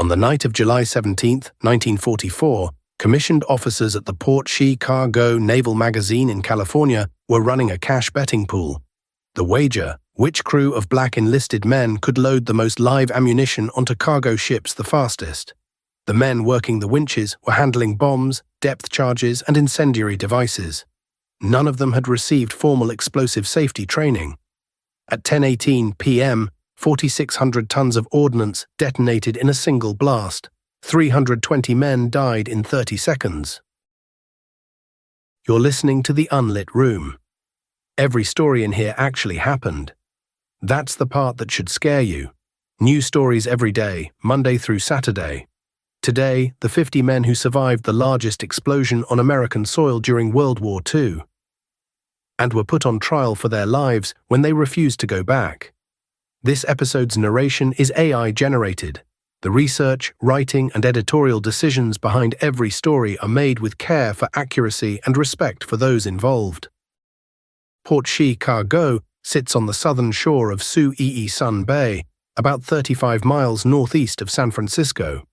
On the night of July 17, 1944, commissioned officers at the Port Chicago Naval Magazine in California were running a cash betting pool. The wager: which crew of black enlisted men could load the most live ammunition onto cargo ships the fastest. The men working the winches were handling bombs, depth charges, and incendiary devices. None of them had received formal explosive safety training. At 10:18 p.m., 4,600 tons of ordnance detonated in a single blast. 320 men died in 30 seconds. You're listening to the Unlit Room. Every story in here actually happened. That's the part that should scare you. New stories every day, Monday through Saturday. Today, the 50 men who survived the largest explosion on American soil during World War II, and were put on trial for their lives when they refused to go back. This episode's narration is AI-generated. The research, writing, and editorial decisions behind every story are made with care for accuracy and respect for those involved. Port Chicago sits on the southern shore of Sun Bay, about 35 miles northeast of San Francisco.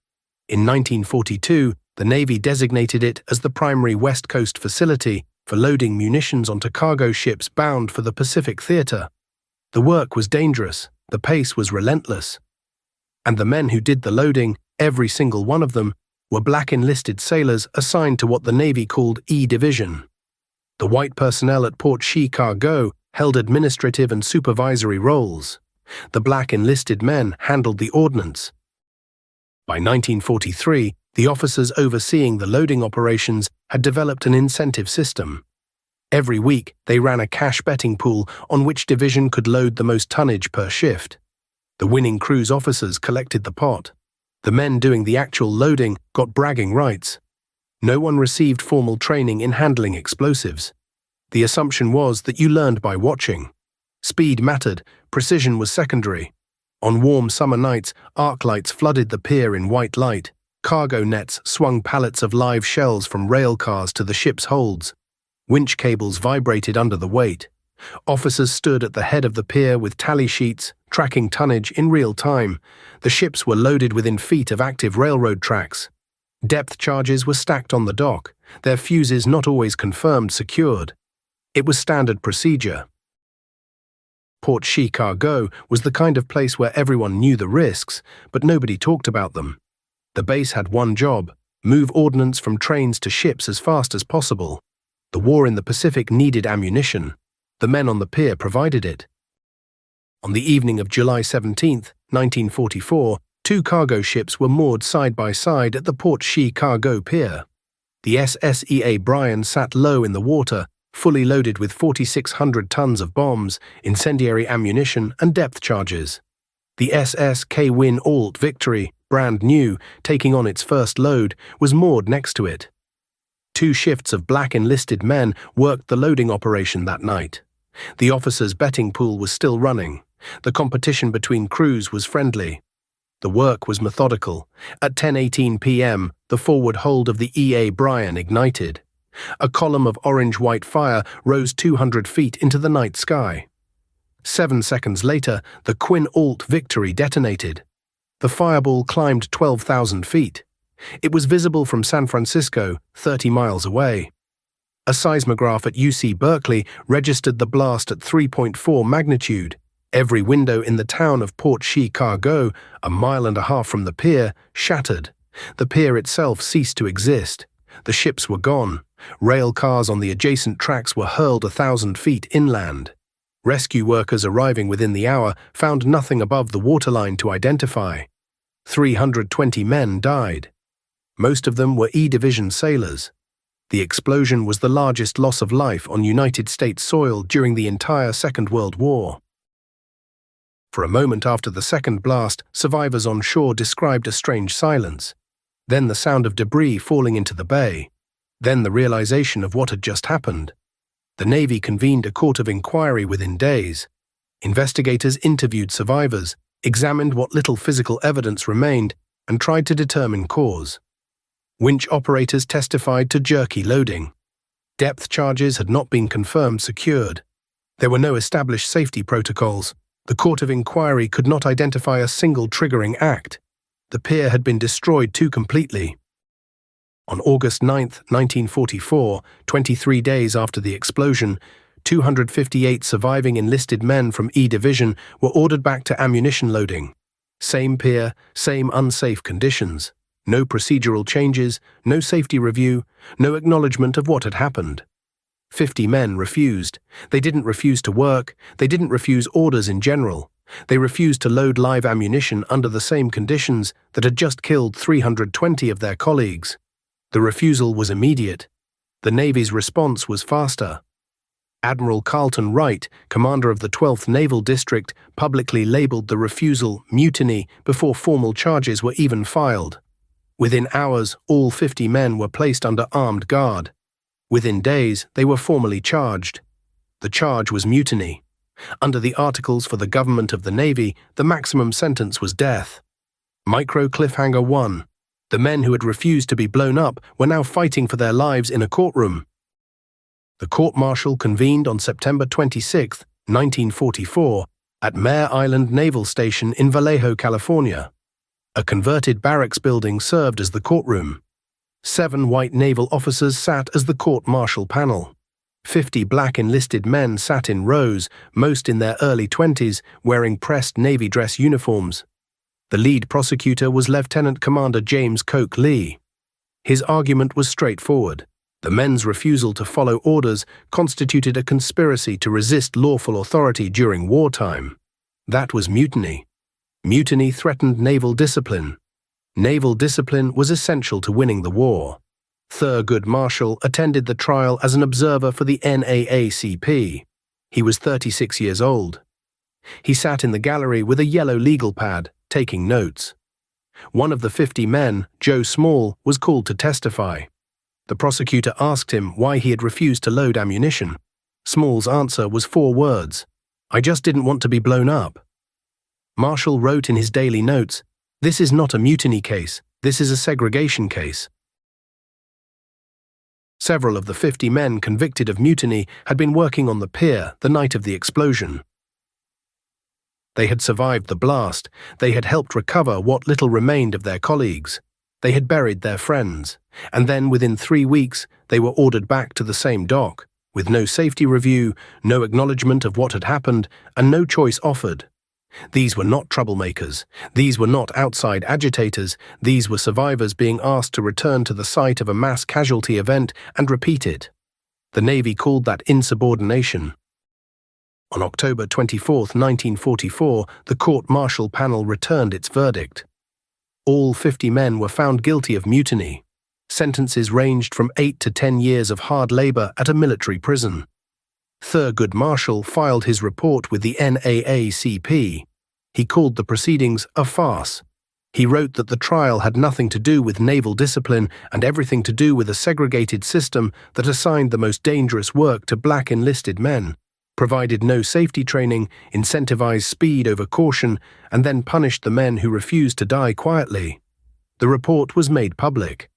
In 1942, the Navy designated it as the primary West Coast facility for loading munitions onto cargo ships bound for the Pacific Theater. The work was dangerous, the pace was relentless, and the men who did the loading, every single one of them, were black enlisted sailors assigned to what the Navy called E Division. The white personnel at Port Chicago held administrative and supervisory roles. The black enlisted men handled the ordnance. By 1943, the officers overseeing the loading operations had developed an incentive system. Every week, they ran a cash betting pool on which division could load the most tonnage per shift. The winning crew's officers collected the pot. The men doing the actual loading got bragging rights. No one received formal training in handling explosives. The assumption was that you learned by watching. Speed mattered, precision was secondary. On warm summer nights, arc lights flooded the pier in white light. Cargo nets swung pallets of live shells from rail cars to the ship's holds. Winch cables vibrated under the weight. Officers stood at the head of the pier with tally sheets, tracking tonnage in real time. The ships were loaded within feet of active railroad tracks. Depth charges were stacked on the dock, their fuses not always confirmed secured. It was standard procedure. Port Chicago was the kind of place where everyone knew the risks, but nobody talked about them. The base had one job: move ordnance from trains to ships as fast as possible. The war in the Pacific needed ammunition. The men on the pier provided it. On the evening of July 17, 1944, two cargo ships were moored side by side at the Port Chicago pier. The SSEA Bryan sat low in the water, fully loaded with 4,600 tons of bombs, incendiary ammunition, and depth charges. The SS Unlit Victory, brand new, taking on its first load, was moored next to it. Two shifts of black enlisted men worked the loading operation that night. The officers' betting pool was still running. The competition between crews was friendly. The work was methodical. At 10:18 p.m., the forward hold of the EA Bryan ignited. A column of orange-white fire rose 200 feet into the night sky. 7 seconds later, the Unlit Victory detonated. The fireball climbed 12,000 feet. It was visible from San Francisco, 30 miles away. A seismograph at UC Berkeley registered the blast at 3.4 magnitude. Every window in the town of Port Chicago, a mile and a half from the pier, shattered. The pier itself ceased to exist. The ships were gone. Rail cars on the adjacent tracks were hurled 1,000 feet inland. Rescue workers arriving within the hour found nothing above the waterline to identify. 320 men died. Most of them were E Division sailors. The explosion was the largest loss of life on United States soil during the entire Second World War. For a moment after the second blast, survivors on shore described a strange silence. Then the sound of debris falling into the bay. Then the realization of what had just happened. The Navy convened a court of inquiry within days. Investigators interviewed survivors, examined what little physical evidence remained, and tried to determine cause. Winch operators testified to jerky loading. Depth charges had not been confirmed secured. There were no established safety protocols. The court of inquiry could not identify a single triggering act. The pier had been destroyed too completely. On August 9, 1944, 23 days after the explosion, 258 surviving enlisted men from E Division were ordered back to ammunition loading. Same pier, same unsafe conditions. No procedural changes, no safety review, no acknowledgement of what had happened. 50 men refused. They didn't refuse to work, they didn't refuse orders in general. They refused to load live ammunition under the same conditions that had just killed 320 of their colleagues. The refusal was immediate. The Navy's response was faster. Admiral Carlton Wright, commander of the 12th Naval District, publicly labeled the refusal mutiny before formal charges were even filed. Within hours, all 50 men were placed under armed guard. Within days, they were formally charged. The charge was mutiny. Under the Articles for the Government of the Navy, the maximum sentence was death. Micro Cliffhanger 1. The men who had refused to be blown up were now fighting for their lives in a courtroom. The court-martial convened on September 26, 1944, at Mare Island Naval Station in Vallejo, California. A converted barracks building served as the courtroom. 7 white naval officers sat as the court-martial panel. 50 black enlisted men sat in rows, most in their early 20s, wearing pressed Navy dress uniforms. The lead prosecutor was Lieutenant Commander James Coke Lee. His argument was straightforward. The men's refusal to follow orders constituted a conspiracy to resist lawful authority during wartime. That was mutiny. Mutiny threatened naval discipline. Naval discipline was essential to winning the war. Thurgood Marshall attended the trial as an observer for the NAACP. He was 36 years old. He sat in the gallery with a yellow legal pad, taking notes. One of the 50 men, Joe Small, was called to testify. The prosecutor asked him why he had refused to load ammunition. Small's answer was 4 words: "I just didn't want to be blown up." Marshall wrote in his daily notes, "This is not a mutiny case, this is a segregation case." Several of the 50 men convicted of mutiny had been working on the pier the night of the explosion. They had survived the blast, they had helped recover what little remained of their colleagues, they had buried their friends, and then within 3 weeks they were ordered back to the same dock, with no safety review, no acknowledgement of what had happened, and no choice offered. These were not troublemakers, these were not outside agitators, these were survivors being asked to return to the site of a mass casualty event and repeat it. The Navy called that insubordination. On October 24, 1944, the court-martial panel returned its verdict. All 50 men were found guilty of mutiny. Sentences ranged from 8 to 10 years of hard labor at a military prison. Thurgood Marshall filed his report with the NAACP. He called the proceedings a farce. He wrote that the trial had nothing to do with naval discipline and everything to do with a segregated system that assigned the most dangerous work to black enlisted men, provided no safety training, incentivized speed over caution, and then punished the men who refused to die quietly. The report was made public.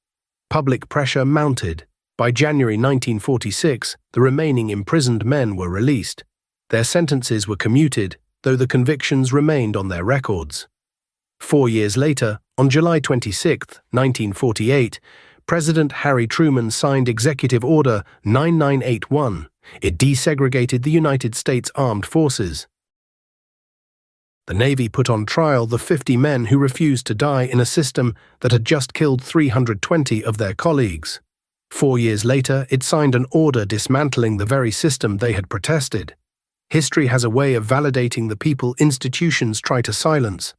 Public pressure mounted. By January 1946, the remaining imprisoned men were released. Their sentences were commuted, though the convictions remained on their records. 4 years later, on July 26, 1948, President Harry Truman signed Executive Order 9981. It desegregated the United States Armed Forces. The Navy put on trial the 50 men who refused to die in a system that had just killed 320 of their colleagues. 4 years later, it signed an order dismantling the very system they had protested. History has a way of validating the people institutions try to silence.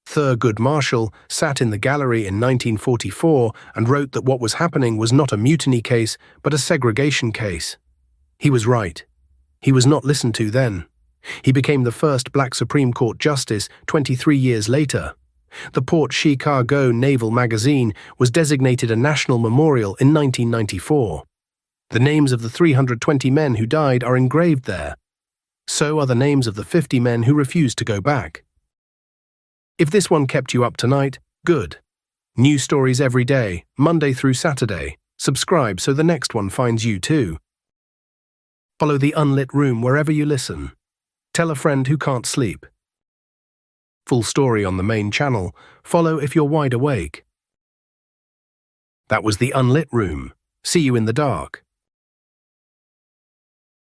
Thurgood Marshall sat in the gallery in 1944 and wrote that what was happening was not a mutiny case, but a segregation case. He was right. He was not listened to then. He became the first black Supreme Court justice 23 years later. The Port Chicago Naval Magazine was designated a national memorial in 1994. The names of the 320 men who died are engraved there. So are the names of the 50 men who refused to go back. If this one kept you up tonight, good. New stories every day, Monday through Saturday. Subscribe so the next one finds you too. Follow the Unlit Room wherever you listen. Tell a friend who can't sleep. Full story on the main channel. Follow if you're wide awake. That was the Unlit Room. See you in the dark.